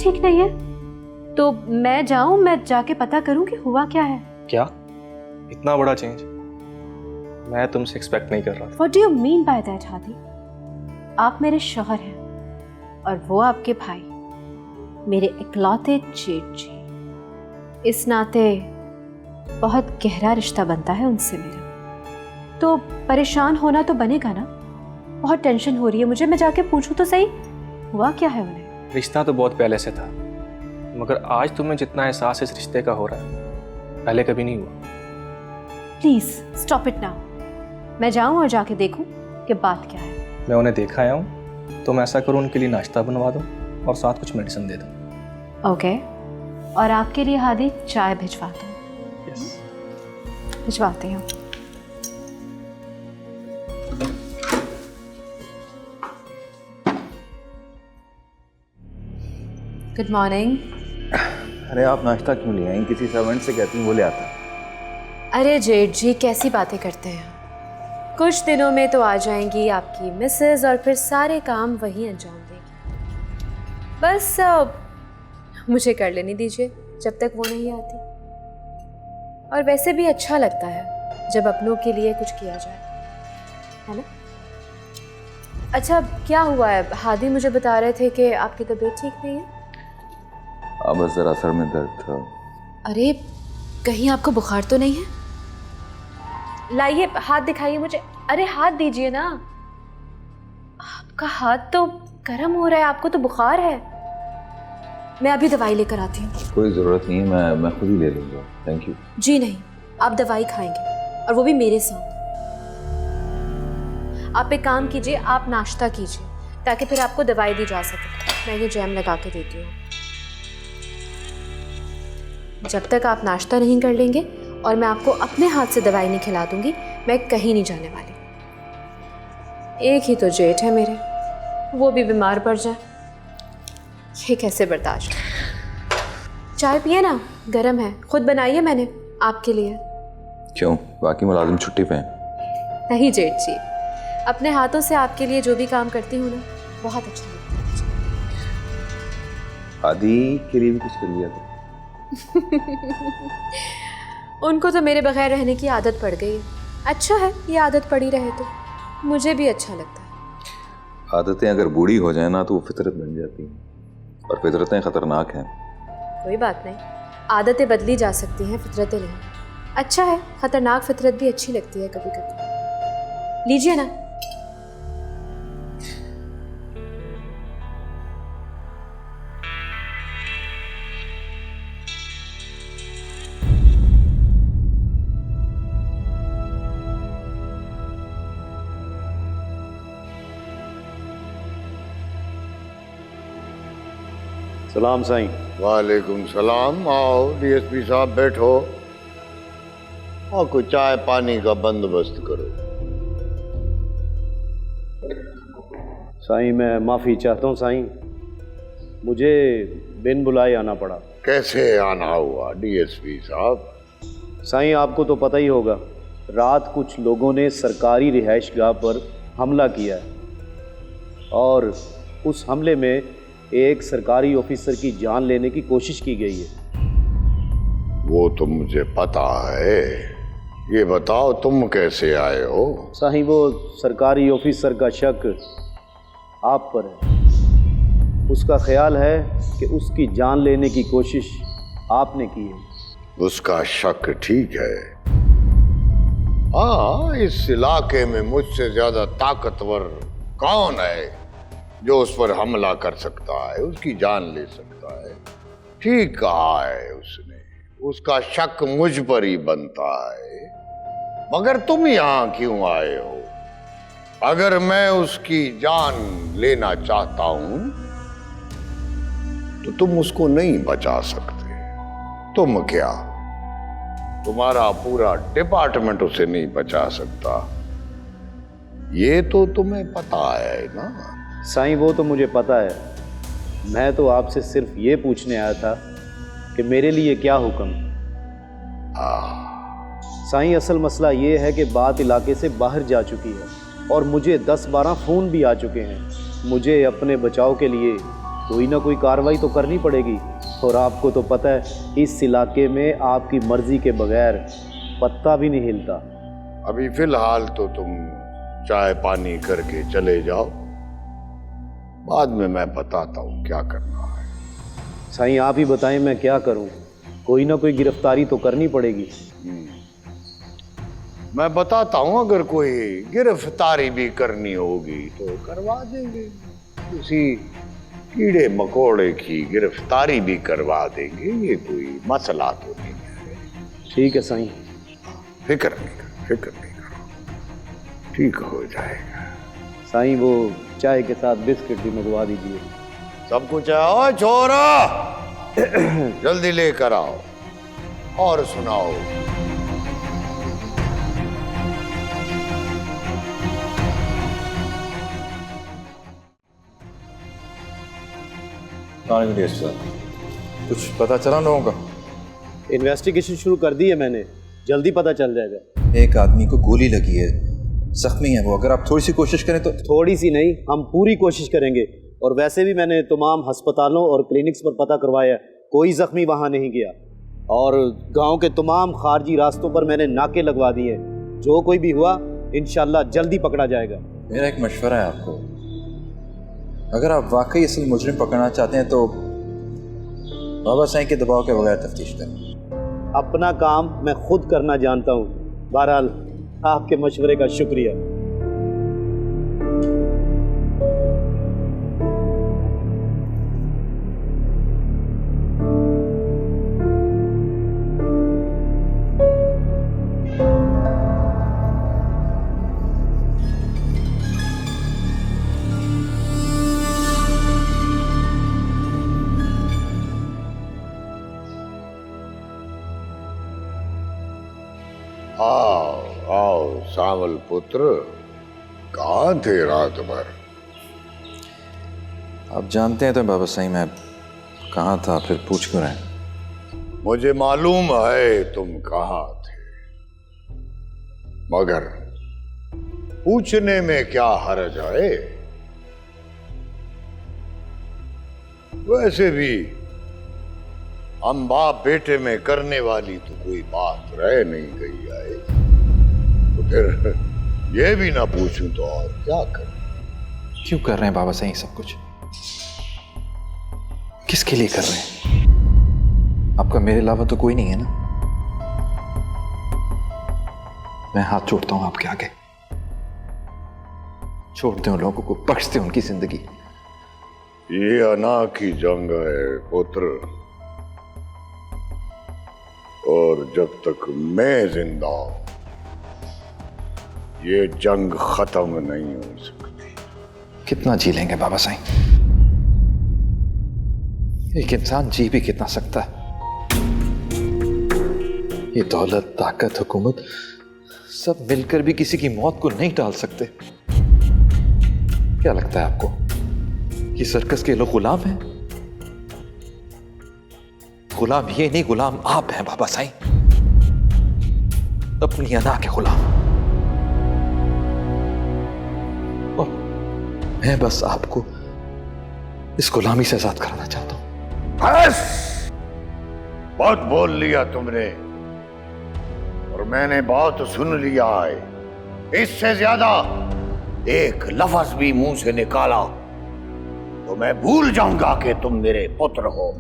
ठीक नहीं है तो मैं जाऊं, मैं जाके पता करूं कि हुआ क्या है। क्या इतना बड़ा चेंज? मैं तुमसे एक्सपेक्ट नहीं कर रहा था। What do you mean by that, Hadi? आप मेरे शौहर हैं और वो आपके भाई, मेरे इकलौते जेठ जी। इस नाते बहुत गहरा रिश्ता बनता है उनसे मेरा, तो परेशान होना तो बनेगा ना। बहुत टेंशन हो रही है मुझे, मैं जाके पूछूं तो सही हुआ क्या है उन्हें। रिश्ता तो बहुत पहले से था, मगर आज तुम्हें जितना एहसास इस रिश्ते का हो रहा है पहले कभी नहीं हुआ। Please stop it now. मैं जाऊं और जाके देखूं कि बात क्या है। मैं उन्हें देखा आया हूँ तो मैं ऐसा करूँ उनके लिए नाश्ता बनवा दूँ और साथ कुछ मेडिसिन दे दूँ। ओके, और आपके लिए हादी चाय भिजवा दूँ? भिजवाती हूँ। Good morning. अरे आप नाश्ता क्यों ले आई? किसी सर्वेंट से कहती हैं वो ले आता। अरे जेठ जी कैसी बातें करते हैं, कुछ दिनों में तो आ जाएंगी आपकी मिसेज और फिर सारे काम वही अंजाम देगी। बस मुझे कर लेने दीजिए जब तक वो नहीं आती। और वैसे भी अच्छा लगता है जब अपनों के लिए कुछ किया जाए, है ना? अच्छा क्या हुआ है? हादी मुझे बता रहे थे कि आपकी तबीयत ठीक नहीं है। बस जरा सर में दर्द था। अरे कहीं आपको बुखार तो नहीं है? लाइए हाथ दिखाइए मुझे। अरे हाथ दीजिए ना, आपका हाथ तो गर्म हो रहा है, आपको तो बुखार है। मैं अभी दवाई लेकर आती हूँ। कोई ज़रूरत नहीं है, मैं खुद ही ले लूँगा। Thank you. जी नहीं, आप दवाई खाएंगे और वो भी मेरे साथ। आप एक काम कीजिए, आप नाश्ता कीजिए ताकि फिर आपको दवाई दी जा सके। मैं ये जैम लगा के देती हूँ। जब तक आप नाश्ता नहीं कर लेंगे और मैं आपको अपने हाथ से दवाई नहीं खिला दूंगी, मैं कहीं नहीं जाने वाली। एक ही तो जेठ है मेरे, वो भी बीमार पड़ जाए, ये कैसे बर्दाश्त। चाय पिए ना, गरम है, खुद बनाइए मैंने आपके लिए। क्यों, बाकी मुलाजिम छुट्टी पे हैं? नहीं जेठ जी, अपने हाथों से आपके लिए जो भी काम करती हूँ ना, बहुत अच्छा लगता है मुझे। आदि के लिए भी कुछ कर लिया था। उनको तो मेरे बगैर रहने की आदत पड़ गई है। अच्छा है ये आदत पड़ी रहे तो मुझे भी अच्छा लगता है। आदतें अगर बूढ़ी हो जाए ना तो वो फितरत बन जाती हैं, और फितरतें खतरनाक हैं। कोई बात नहीं, आदतें बदली जा सकती हैं, फितरतें नहीं। अच्छा है, खतरनाक फितरत भी अच्छी लगती है कभी कभी। लीजिए ना। सलाम साईं। वालेकुम सलाम। आओ डीएसपी साहब बैठो और कुछ चाय पानी का बंदोबस्त करो। साईं मैं माफ़ी चाहता हूँ साईं, मुझे बिन बुलाए आना पड़ा। कैसे आना हुआ डीएसपी साहब? साईं आपको तो पता ही होगा, रात कुछ लोगों ने सरकारी रिहाइशगाह पर हमला किया है और उस हमले में एक सरकारी ऑफिसर की जान लेने की कोशिश की गई है। वो तो मुझे पता है, ये बताओ तुम कैसे आए हो? साईं वो सरकारी ऑफिसर का शक आप पर है। उसका ख्याल है कि उसकी जान लेने की कोशिश आपने की है। उसका शक ठीक है। हाँ, इस इलाके में मुझसे ज्यादा ताकतवर कौन है जो उस पर हमला कर सकता है, उसकी जान ले सकता है? ठीक कहा है उसने, उसका शक मुझ पर ही बनता है। मगर तुम यहां क्यों आए हो? अगर मैं उसकी जान लेना चाहता हूं तो तुम उसको नहीं बचा सकते। तुम क्या, तुम्हारा पूरा डिपार्टमेंट उसे नहीं बचा सकता, ये तो तुम्हें पता है ना? साईं वो तो मुझे पता है, मैं तो आपसे सिर्फ ये पूछने आया था कि मेरे लिए क्या हुक्म। साईं असल मसला ये है कि बात इलाके से बाहर जा चुकी है और मुझे 10-12 फ़ोन भी आ चुके हैं। मुझे अपने बचाव के लिए कोई ना कोई कार्रवाई तो करनी पड़ेगी। और आपको तो पता है इस इलाके में आपकी मर्जी के बगैर पत्ता भी नहीं हिलता। अभी फिलहाल तो तुम चाय पानी करके चले जाओ, बाद में मैं बताता हूँ क्या करना है। साईं आप ही बताएं मैं क्या करूं? कोई ना कोई गिरफ्तारी तो करनी पड़ेगी। मैं बताता हूँ, अगर कोई गिरफ्तारी भी करनी होगी तो करवा देंगे, किसी कीड़े मकोड़े की गिरफ्तारी भी करवा देंगे, ये कोई मसला तो नहीं है। ठीक है साईं। फिक्र नहीं करो, ठीक हो जाएगा। साईं वो चाय के साथ बिस्किट भी मंगवा दीजिए। सब कुछ है। ओ छोरा जल्दी लेकर आओ और सुनाओ। कुछ पता चला लोगों का? इन्वेस्टिगेशन शुरू कर दी है मैंने, जल्दी पता चल जाएगा। एक आदमी को गोली लगी है, जख्मी है वो। अगर आप थोड़ी सी कोशिश करें तो। थोड़ी सी नहीं, हम पूरी कोशिश करेंगे। और वैसे भी मैंने तमाम अस्पतालों और क्लिनिक्स पर पता करवाया, कोई जख्मी वहां नहीं गया। और गांव के तमाम खारजी रास्तों पर मैंने नाके लगवा दिए। जो कोई भी हुआ इंशाल्लाह जल्दी पकड़ा जाएगा। मेरा एक मशवरा है आपको, अगर आप वाकई असल मुजरिम पकड़ना चाहते हैं तो बाबा साईं के दबाव के बगैर तफ्तीश करें। अपना काम मैं खुद करना जानता हूँ। बहरहाल आपके मशवरे का शुक्रिया। आओ सावल पुत्र, कहाँ थे रात भर? आप जानते हैं तो बाबा साईं मैं कहाँ था, फिर पूछ क्यों रहे? मुझे मालूम है तुम कहाँ थे, मगर पूछने में क्या हर्ज है? वैसे भी हम बाप बेटे में करने वाली तो कोई बात रह नहीं गई है, तो फिर ये भी ना पूछूं तो और क्या करूं? क्यों कर रहे हैं बाबा साईं सब कुछ? किसके लिए कर रहे हैं? आपका मेरे अलावा तो कोई नहीं है ना? मैं हाथ जोड़ता हूं आपके आगे, छोड़ दें उन लोगों को, बख्श दें उनकी जिंदगी। ये अना की जंग है पुत्र, और जब तक मैं जिंदा हूं ये जंग खत्म नहीं हो सकती। कितना जी लेंगे बाबा साईं? एक इंसान जी भी कितना सकता है? ये दौलत, ताकत, हुकूमत सब मिलकर भी किसी की मौत को नहीं टाल सकते। क्या लगता है आपको कि सर्कस के लोग गुलाम हैं? गुलाम ये नहीं, गुलाम आप हैं बाबा साईं, अपनी अना के गुलाम। और मैं बस आपको इस गुलामी से आजाद कराना चाहता हूं। बस बहुत बोल लिया तुमने, और मैंने बहुत सुन लिया है। इससे ज्यादा एक लफ्ज भी मुंह से निकाला तो मैं भूल जाऊंगा कि तुम मेरे पुत्र हो।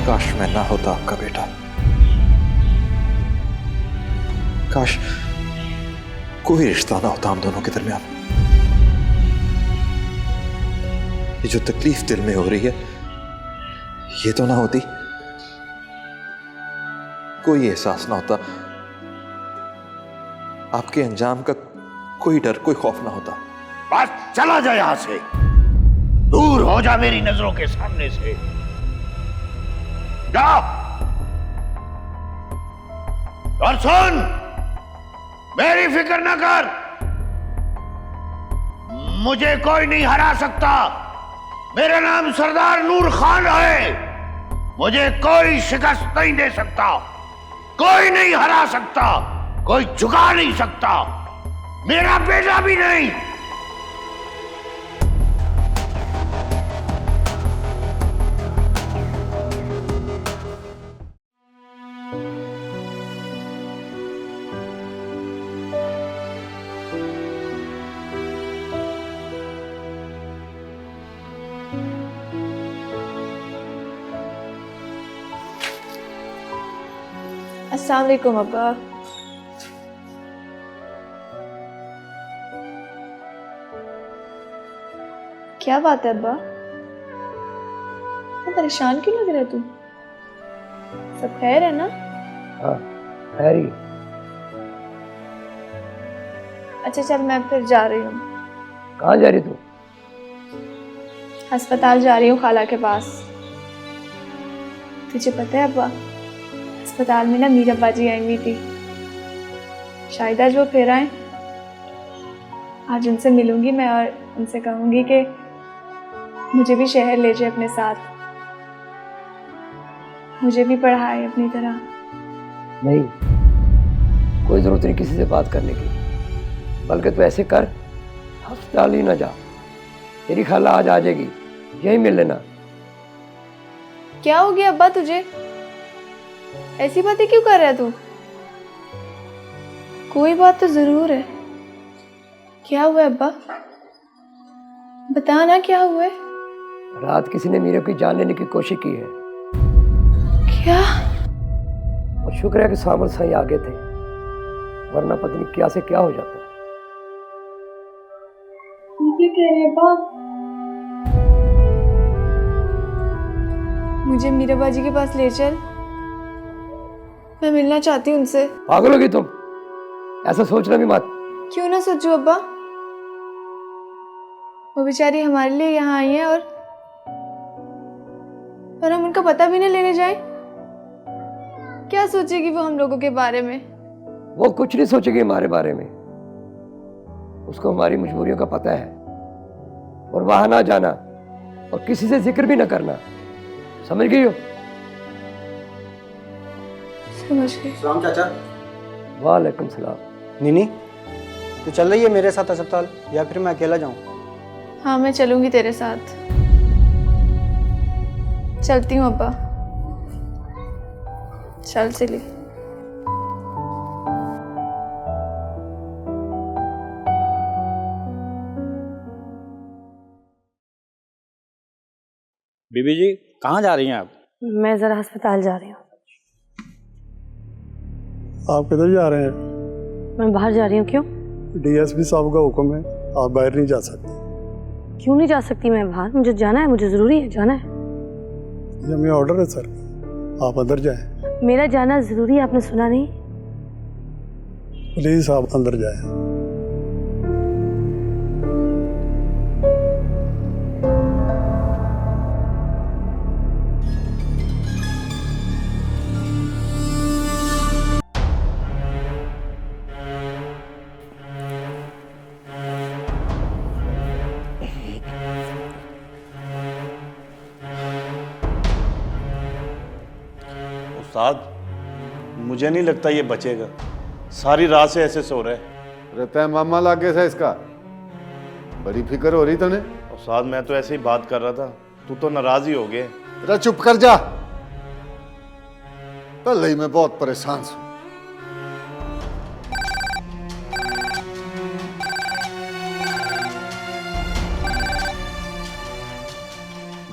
काश मैं ना होता आपका बेटा, काश कोई रिश्ता ना होता हम दोनों के दरमियान। ये जो तकलीफ दिल में हो रही है ये तो ना होती, कोई एहसास ना होता, आपके अंजाम का कोई डर, कोई खौफ ना होता। बस चला जा यहां से, दूर हो जा मेरी नजरों के सामने से, जा। और सुन, मेरी फिक्र न कर, मुझे कोई नहीं हरा सकता। मेरा नाम सरदार नूर खान है, मुझे कोई शिकस्त नहीं दे सकता, कोई नहीं हरा सकता, कोई झुका नहीं सकता। मेरा बेटा भी नहीं। अस्सलाम वालेकुम अब्बा। क्या बात है अब्बा, तो परेशान क्यों लग रहा है तू? सब खैर है ना? हाँ खैर ही। अच्छा चल मैं फिर जा रही हूँ। कहाँ जा रही तू? अस्पताल जा रही हूँ खाला के पास। तुझे पता है अब्बा, अस्पताल में ना मीरा बाजी आई हुई थी। शायद आज वो फिर आए। आज उनसे मिलूंगी मैं और उनसे कहूंगी कि मुझे भी शहर ले जाए अपने साथ, मुझे भी पढ़ाए अपनी तरह। नहीं, कोई ज़रूरत नहीं किसी से बात करने की, बल्कि तू ऐसे कर, अस्पताल ही ना जा। तेरी खाला आज आ जाएगी, यहीं मिल लेना। क्या हो गया अब्बा तुझे? ऐसी बातें क्यों कर रहा है तू? कोई बात तो जरूर है। क्या हुआ है अब्बा? बता ना क्या हुआ है? रात किसी ने मीरा की जान लेने की कोशिश की है। क्या? और शुक्र है कि सामर सही आगे थे, वरना पता नहीं क्या से क्या हो जाता। मुझे कह रहे अब्बा, मुझे मीरा बाजी के पास ले चल, मैं मिलना चाहती हूँ उनसे। पागल होगी तुम, ऐसा सोचना भी मत। क्यों ना सोचूं अब्बा, वो बेचारी हमारे लिए यहाँ आई है और हम उनका पता भी नहीं लेने जाए। क्या सोचेगी वो हम लोगों के बारे में? वो कुछ नहीं सोचेगी हमारे बारे में। उसको हमारी मजबूरियों का पता है, और वहां ना जाना और किसी से जिक्र भी ना करना, समझ गई हो? समझ गई। सलाम चाचा। वालेकुम सलाम। नीनी, तू चल रही है मेरे साथ अस्पताल या फिर मैं अकेला जाऊं? हाँ मैं चलूंगी तेरे साथ। चलती हूँ अब्बा। चल सिली। बीबी जी कहाँ जा रही हैं आप? मैं ज़रा अस्पताल जा रही हूँ। आप किधर जा रहे हैं? मैं बाहर जा रही हूँ। क्यों? डीएसपी साहब का हुक्म है, आप बाहर नहीं जा सकते। क्यों नहीं जा सकती मैं बाहर? मुझे जाना है, मुझे ज़रूरी है, जाना है। ये मेरा ऑर्डर है सर, आप अंदर जाएं। मेरा जाना ज़रूरी है, आपने सुना नहीं? प्लीज़ आप अंदर जाएं। उस्ताद, मुझे नहीं लगता ये बचेगा। सारी रात से ऐसे सो रहा है। रहता है मामा लागे से इसका, बड़ी फिक्र हो रही तने। उस्ताद मैं तो ऐसे ही बात कर रहा था, तू तो नाराज ही हो गए। तेरा चुप कर जा, पहले ही मैं बहुत परेशान हूं।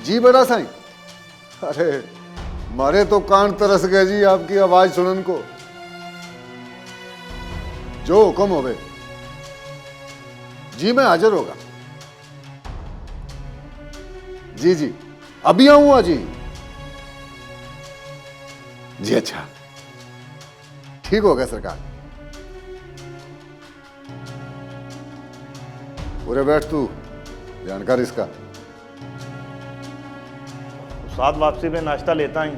जी बड़ा साईं, अरे मारे तो कान तरस गए जी आपकी आवाज सुनन को। जो हुक्म होवे जी मैं हाजिर होगा। जी जी अभी आऊंगा जी। जी अच्छा ठीक हो गया सरकार। पूरे बैठ तू, ध्यान कर इसका। उस्ताद वापसी में नाश्ता लेता ही।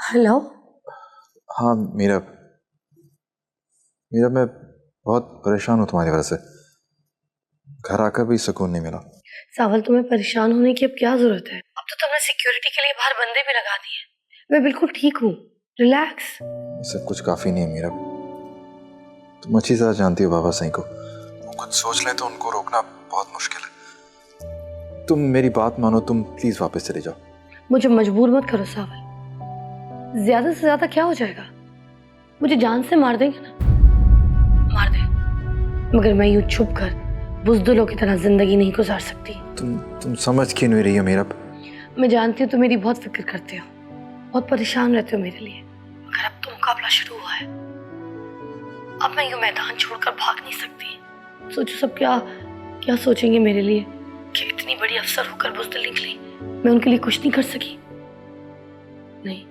हेलो। हाँ मीरा, मैं बहुत परेशान हूँ तुम्हारी वजह से। घर आकर भी सुकून नहीं मिला। सावल, तुम्हें परेशान होने की अब क्या जरूरत है? अब तो तुमने सिक्योरिटी के लिए बाहर बंदे भी लगा दिए। मैं बिल्कुल ठीक हूँ, रिलैक्स। सब कुछ काफी नहीं है मीरा। तुम अच्छी तरह जानती हो बाबा साईं को। वो कुछ सोच ले तो उनको रोकना बहुत मुश्किल है। तुम मेरी बात मानो, तुम प्लीज वापस चले जाओ। मुझे मजबूर मत करो सावल। ज्यादा से ज्यादा क्या हो जाएगा? मुझे जान से मार देंगे ना, मार दे, मगर मैं यूं छुप कर बुज़दिलों की तरह जिंदगी नहीं गुजार सकती। तुम समझ क्यों नहीं रही हो मीरा? मैं जानती हूँ तुम मेरी बहुत फिक्र करते हो, बहुत परेशान रहते हो मेरे लिए, मगर अब तो मुकाबला शुरू हुआ है। अब मैं यूं मैदान छोड़कर भाग नहीं सकती। सोचो सब क्या सोचेंगे मेरे लिए कि इतनी बड़ी अफसर होकर बुज़दिल निकली, मैं उनके लिए कुछ नहीं कर सकी। नहीं,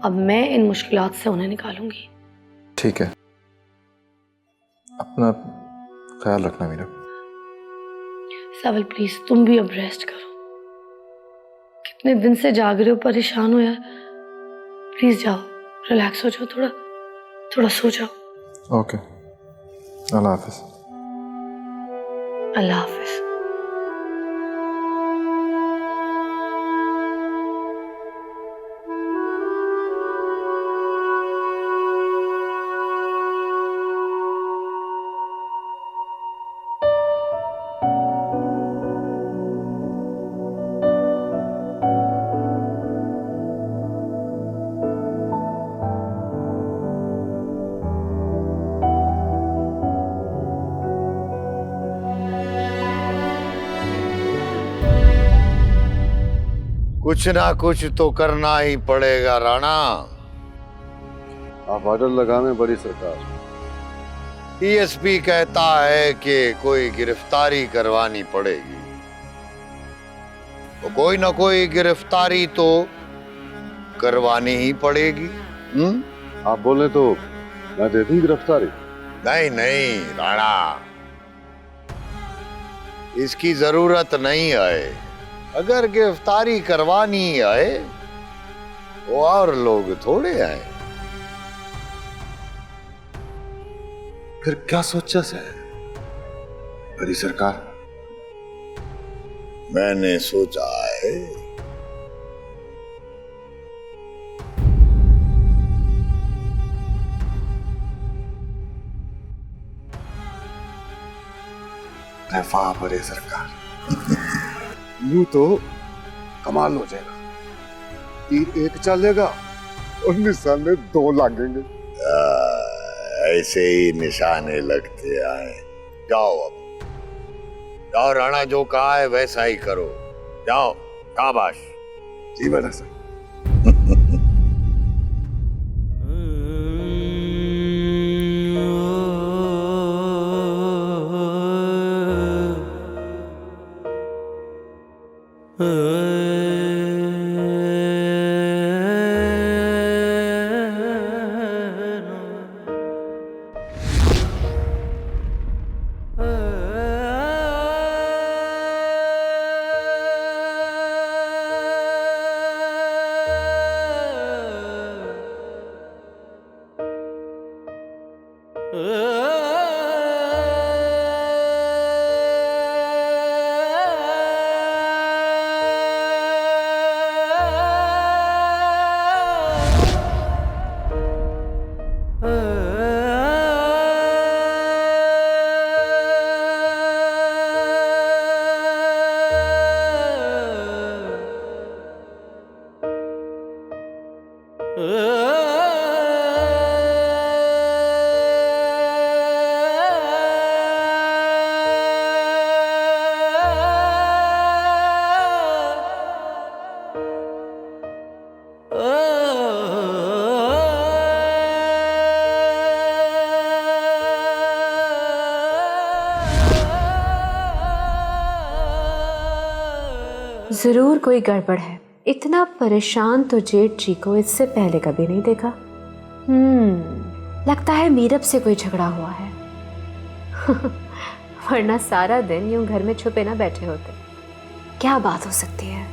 अब मैं इन मुश्किलात से उन्हें निकालूंगी। ठीक है, अपना ख्याल रखना मीरा। सावल प्लीज तुम भी अब रेस्ट करो। कितने दिन से जाग रहे हो, परेशान हो यार। प्लीज जाओ, रिलैक्स हो जाओ, थोड़ा सो जाओ। ओके, अल्लाह हाफिज। अल्लाह हाफिज। कुछ ना कुछ तो करना ही पड़ेगा राणा। आप ऑर्डर लगाने बड़ी सरकार। टीएसपी कहता है कि कोई गिरफ्तारी करवानी पड़ेगी, तो कोई ना कोई गिरफ्तारी तो करवानी ही पड़ेगी। आप बोले तो मैं दे दूं गिरफ्तारी। नहीं नहीं राणा, इसकी जरूरत नहीं है। अगर गिरफ्तारी करवानी है तो और लोग थोड़े आए। फिर क्या सोचा से बड़ी सरकार? मैंने सोचा है वाह बड़ी सरकार, यूं तो कमाल हो जाएगा। तीर एक चलेगा और निशाने दो लगेंगे। ऐसे ही निशाने लगते आए। जाओ अब जाओ, राणा जो कहा है वैसा ही करो। जाओ, शाबाश। जी बड़ा सर। जरूर कोई गड़बड़ है। इतना परेशान तो जेठ जी को इससे पहले कभी नहीं देखा। लगता है मीरब से कोई झगड़ा हुआ है। वरना सारा दिन यूं घर में छुपे ना बैठे होते। क्या बात हो सकती है?